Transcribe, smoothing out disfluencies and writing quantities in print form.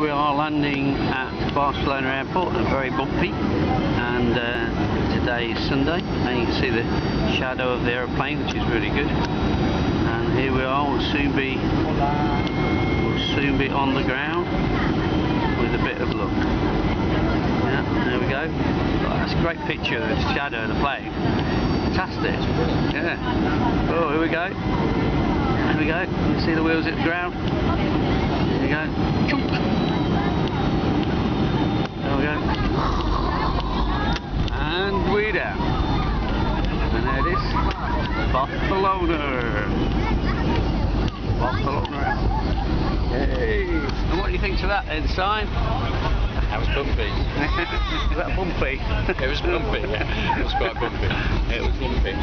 we are landing at Barcelona airport, very bumpy, and today is Sunday, and you can see the shadow of the aeroplane, which is really good. And here we are, we'll soon be on the ground with a bit of luck. Yeah, there we go. Oh, that's a great picture of the shadow of the plane. Fantastic. Yeah. Oh, here we go. There we go. You can see the wheels hit the ground. There we go. Chunk. There we go. And we're down. And there it is. Barcelona. Barcelona. Yay. And what do you think to that then, Simon? That was bumpy. Was that bumpy? It was bumpy, yeah. It was quite bumpy. It was bumpy.